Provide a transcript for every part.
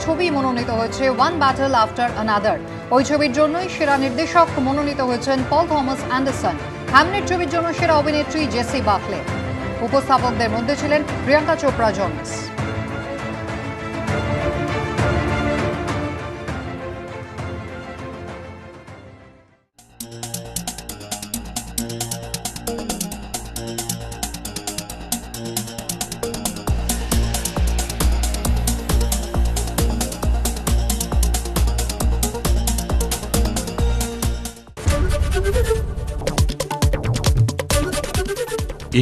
ছবি মনোনীত হয়েছে ওয়ান ব্যাটল আফটার অ্যানাদার। ওই ছবির জন্যই সেরা নির্দেশক মনোনীত হয়েছেন পল থমাস অ্যান্ডারসন। হ্যামনেট ছবির জন্য সেরা অভিনেত্রী জেসি বাকলে। উপস্থাপকদের মধ্যে ছিলেন প্রিয়াঙ্কা চোপড়া জোনস।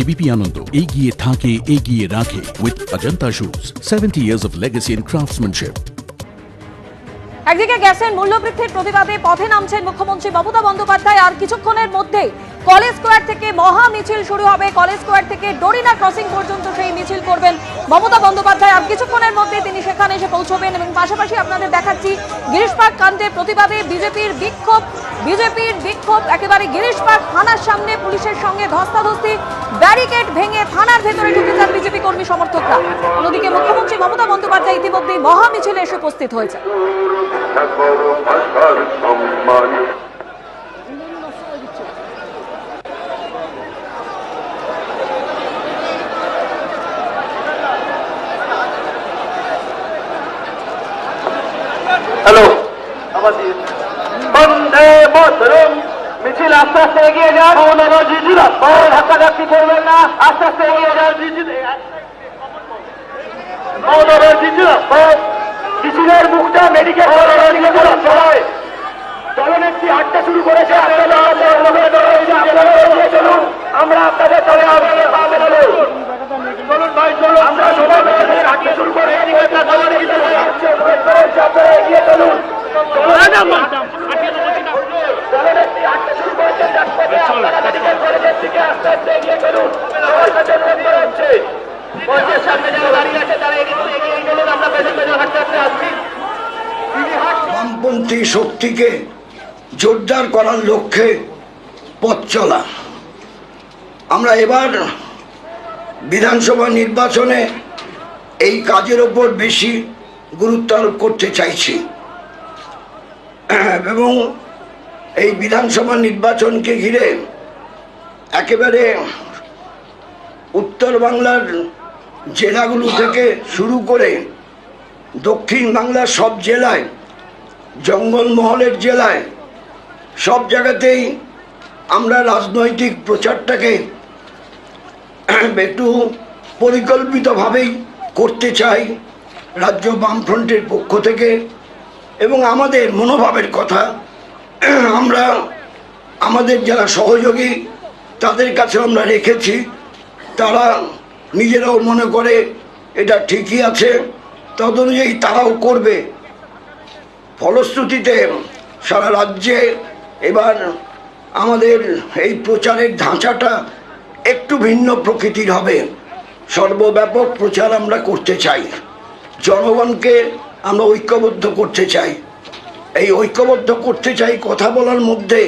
এবিপি আনন্দ এগিয়ে থাকে, এগিয়ে রাখে with Ajanta shoes, 70 years of legacy in craftsmanship. একদিকে গ্যাসের মূল্যবৃদ্ধির প্রতিবাদে পথে নামছেন মুখ্যমন্ত্রী মমতা বন্দ্যোপাধ্যায়। আর কিছুক্ষণের মধ্যেই কলেজ স্কোয়ার থেকে মহা মিছিল শুরু হবে। কলেজ স্কোয়ার থেকে ডোরিনা ক্রসিং পর্যন্ত সেই মিছিল করবেন মমতা বন্দ্যোপাধ্যায়। আর কিছুক্ষণের মধ্যে তিনি সেখানে এসে পৌঁছবেন। এবং পাশাপাশি আপনাদের দেখাচ্ছি গিরিশ পার্ক কাণ্ডের প্রতিবাদে বিজেপির বিক্ষোভ একেবারে গিরিশ পার্ক থানার সামনে পুলিশের সঙ্গে ধস্তাধস্তি, ব্যারিকেড ভেঙে থানার ভেতরে ঢুকে যান বিজেপি কর্মী সমর্থকরা। অন্যদিকে মুখ্যমন্ত্রী মমতা বন্দ্যোপাধ্যায় ইতিমধ্যেই মহা মিছিলে এসে উপস্থিত হয়েছে। হ্যালো, বন্দে মাতরম। মিছিল আস্তে আস্তে এগিয়ে যান। ধাক্কাধাক্কি করবেন না, আস্তে আস্তে এগিয়ে যান। মিছিলের মুখটা মেডিকেল সবাই দলনেত্রী হাঁটতে শুরু করেছে। চলুন, আমরা আপনাদের চলে চলুন ভাই, চলুন, আমরা সবাই হাঁটতে শুরু করে এগিয়ে চলুন। বামপন্থী শক্তিকে জোরদার করার লক্ষ্যে পথ চলা। আমরা এবার বিধানসভা নির্বাচনে এই কাজের ওপর বেশি গুরুত্ব আরোপ করতে চাইছি এবং এই বিধানসভা নির্বাচনকে ঘিরে একেবারে উত্তর বাংলার জেলাগুলো থেকে শুরু করে দক্ষিণ বাংলার সব জেলায়, জঙ্গলমহলের জেলায়, সব জায়গাতেই আমরা রাজনৈতিক প্রচারটাকে একটু পরিকল্পিতভাবেই করতে চাই রাজ্য বামফ্রন্টের পক্ষ থেকে। এবং আমাদের মনোভাবের কথা আমরা আমাদের যারা সহযোগী তাদের কাছে আমরা রেখেছি। তারা নিজেরাও মনে করে এটা ঠিকই আছে, তদ অনুযায়ী তারাও করবে। ফলশ্রুতিতে সারা রাজ্যে এবার আমাদের এই প্রচারের ধাঁচাটা একটু ভিন্ন প্রকৃতির হবে। সর্বব্যাপক প্রচার আমরা করতে চাই, জনগণকে আমরা ঐক্যবদ্ধ করতে চাই। এই ঐক্যবদ্ধ করতে চাই কথা বলার মধ্যে